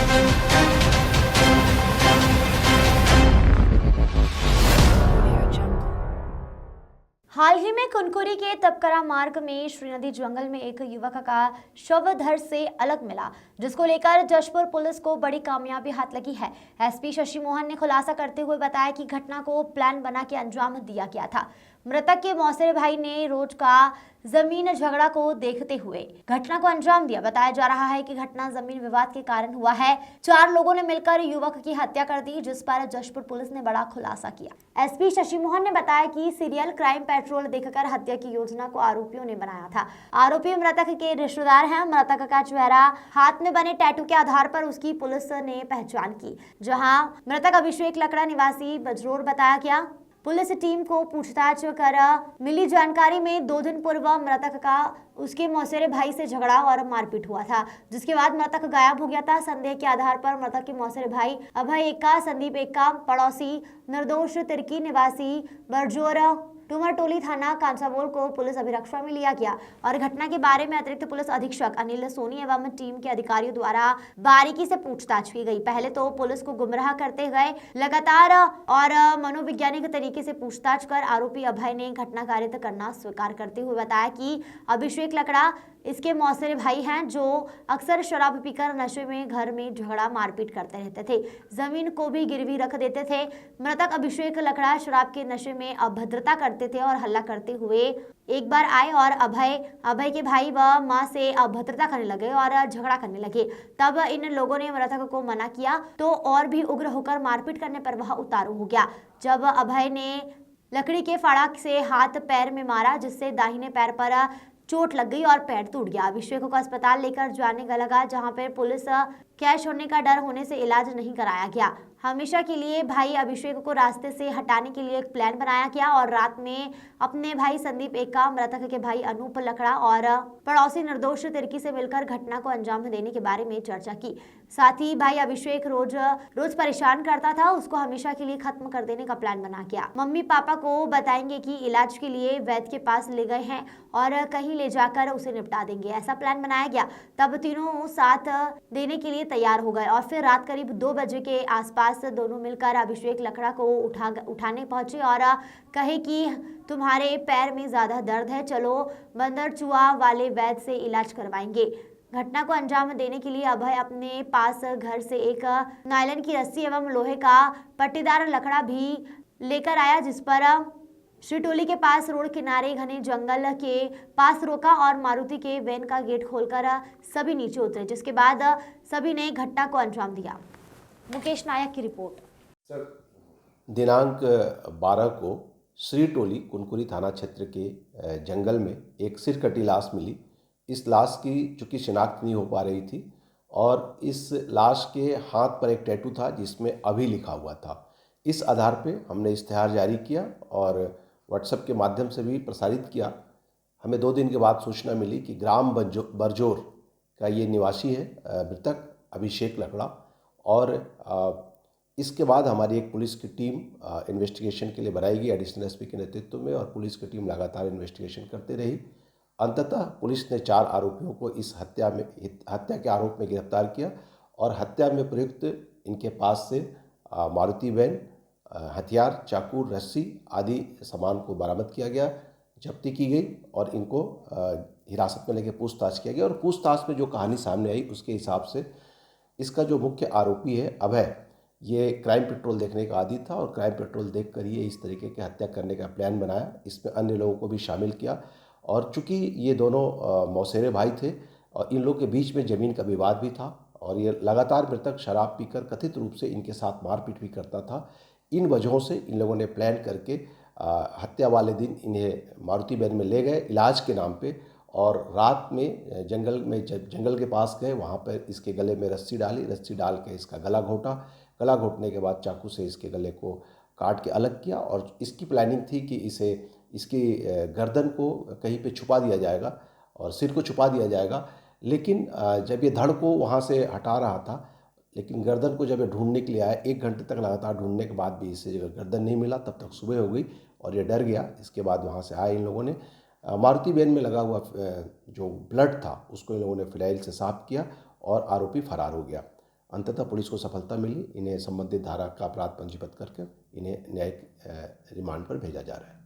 हाल ही में कुनकुरी के तपकरा मार्ग में श्रीनदी जंगल में एक युवक का शव धड़ से अलग मिला, जिसको लेकर जशपुर पुलिस को बड़ी कामयाबी हाथ लगी है। एसपी शशि मोहन ने खुलासा करते हुए बताया कि घटना को प्लान बना के अंजाम दिया गया था। मृतक के मौसेरे भाई ने रोज का जमीन झगड़ा को देखते हुए घटना को अंजाम दिया। बताया जा रहा है कि घटना जमीन विवाद के कारण हुआ है। 4 लोगों ने मिलकर युवक की हत्या कर दी, जिस पर जशपुर पुलिस ने बड़ा खुलासा किया। एसपी शशि मोहन ने बताया कि सीरियल क्राइम पेट्रोल देखकर हत्या की योजना को आरोपियों ने बनाया था। आरोपी मृतक के रिश्तेदार हैं। मृतक का चेहरा हाथ में बने टैटू के आधार पर उसकी पुलिस ने पहचान की, जहां मृतक अभिषेक लकड़ा निवासी बजरोर बताया गया। पुलिस टीम को पूछताछ कर मिली जानकारी में 2 दिन पूर्व मृतक का उसके मौसेरे भाई से झगड़ा और मारपीट हुआ था, जिसके बाद मृतक गायब हो गया था। संदेह के आधार पर मृतक के मौसेरे भाई अभय एक्का, संदीप एक्का, पड़ोसी निर्दोष तिर्की निवासी बरजोर टूमरटोली थाना कांसावोल को पुलिस अभिरक्षा में लिया गया और घटना के बारे में अतिरिक्त पुलिस अधीक्षक अनिल सोनी एवं टीम के अधिकारियों द्वारा बारीकी से पूछताछ की गई। पहले तो पुलिस को गुमराह करते गए लगातार और मनोवैज्ञानिक तरीके से पूछताछ कर आरोपी अभय ने घटना कारित करना स्वीकार करते हुए बताया कि अभिषेक लकड़ा इसके मौसेरे भाई हैं, जो अक्सर शराब पीकर नशे में घर में झगड़ा मारपीट करते रहते थे, जमीन को भी गिरवी रख देते थे। मृतक अभिषेक लकड़ा शराब के नशे में अभद्रता करते थे और हल्ला करते हुए एक बार आए और अभय के भाई व मां से अभद्रता करने लगे और झगड़ा करने लगे। तब इन लोगों ने मृतक को मना किया तो और भी उग्र होकर मारपीट करने पर वह उतारू हो गया। जब अभय ने लकड़ी के फाड़ा से हाथ पैर में मारा, जिससे दाहिने पैर पर चोट लग गई और पैर टूट गया। अभिषेक को अस्पताल लेकर जाने लगा, जहां पर पुलिस कैश होने का डर होने से इलाज नहीं कराया गया। हमेशा के लिए भाई अभिषेक को रास्ते से हटाने के लिए एक प्लान बनाया गया और रात में अपने भाई संदीप एक्का, मृतक के भाई अनूप लकड़ा और पड़ोसी निर्दोष तिर्की से मिलकर घटना को अंजाम देने के बारे में चर्चा की। साथ ही भाई अभिषेक रोज परेशान करता था, उसको हमेशा के लिए खत्म कर देने का प्लान बना गया। मम्मी पापा को बताएंगे कि इलाज के लिए वैद्य के पास ले गए हैं और कहीं ले जाकर उसे निपटा देंगे, ऐसा प्लान बनाया गया। तब तीनों साथ देने के लिए तैयार हो गए और फिर रात करीब 2 बजे के आसपास दोनों मिलकर अभिषेक लकड़ा को उठाने पहुंचे और कहे कि तुम्हारे पैर में ज्यादा दर्द है, चलो बंदर चुआ वाले वैद्य से इलाज करवाएंगे। घटना को अंजाम देने के लिए अभय अपने पास घर से एक नायलॉन की रस्सी एवं लोहे का पट्टीदार लकड़ा भी लेकर आया, जिस पर श्रीटोली के पास रोड किनारे घने जंगल के पास रोका और मारुति के वैन का गेट खोलकर सभी नीचे उतरे, जिसके बाद सभी ने घटना को अंजाम दिया। मुकेश नायक की रिपोर्ट। सर, दिनांक 12 को श्रीटोली कुनकुरी थाना क्षेत्र के जंगल में एक सिरकटी लाश मिली। इस लाश की चूँकि शिनाख्त नहीं हो पा रही थी और इस लाश के हाथ पर एक टैटू था जिसमें अभी लिखा हुआ था। इस आधार पे हमने इश्तेहार जारी किया और व्हाट्सएप के माध्यम से भी प्रसारित किया। हमें 2 दिन के बाद सूचना मिली कि ग्राम बरजोर का ये निवासी है मृतक अभिषेक लकड़ा और इसके बाद हमारी एक पुलिस की टीम इन्वेस्टिगेशन के लिए बनाई गई एडिशनल एसपी के नेतृत्व में और पुलिस की टीम लगातार इन्वेस्टिगेशन करते रही। अंततः पुलिस ने 4 आरोपियों को इस हत्या के आरोप में गिरफ्तार किया और हत्या में प्रयुक्त इनके पास से मारुति वैन, हथियार, चाकू, रस्सी आदि सामान को बरामद किया गया, जब्ती की गई और इनको हिरासत में लेकर पूछताछ किया गया। और पूछताछ में जो कहानी सामने आई उसके हिसाब से इसका जो मुख्य आरोपी है अभय, ये क्राइम पेट्रोल देखने का आदी था और क्राइम पेट्रोल देखकर ये इस तरीके की हत्या करने का प्लान बनाया। इसमें अन्य लोगों को भी शामिल किया और चूंकि ये दोनों मौसेरे भाई थे और इन लोगों के बीच में ज़मीन का विवाद भी था और ये लगातार मृतक शराब पीकर कथित रूप से इनके साथ मारपीट भी करता था। इन वजहों से इन लोगों ने प्लान करके हत्या वाले दिन इन्हें मारुति वैन में ले गए इलाज के नाम पे और रात में जंगल के पास गए, वहाँ पर इसके गले में रस्सी डाली, रस्सी डाल के इसका गला घोटा, गला घोटने के बाद चाकू से इसके गले को काट के अलग किया और इसकी प्लानिंग थी कि इसकी गर्दन को कहीं पे छुपा दिया जाएगा और सिर को छुपा दिया जाएगा। लेकिन जब ये धड़ को वहाँ से हटा रहा था, लेकिन गर्दन को जब ये ढूंढने के लिए आया, 1 घंटे तक लगातार ढूंढने के बाद भी इसे गर्दन नहीं मिला। तब तक सुबह हो गई और ये डर गया। इसके बाद वहाँ से आए इन लोगों ने मारुति वैन में लगा हुआ जो ब्लड था उसको इन लोगों ने फिनाइल से साफ किया और आरोपी फरार हो गया। अंततः पुलिस को सफलता मिली। इन्हें संबंधित धारा का अपराध पंजीबद्ध करके इन्हें न्यायिक रिमांड पर भेजा जा रहा है।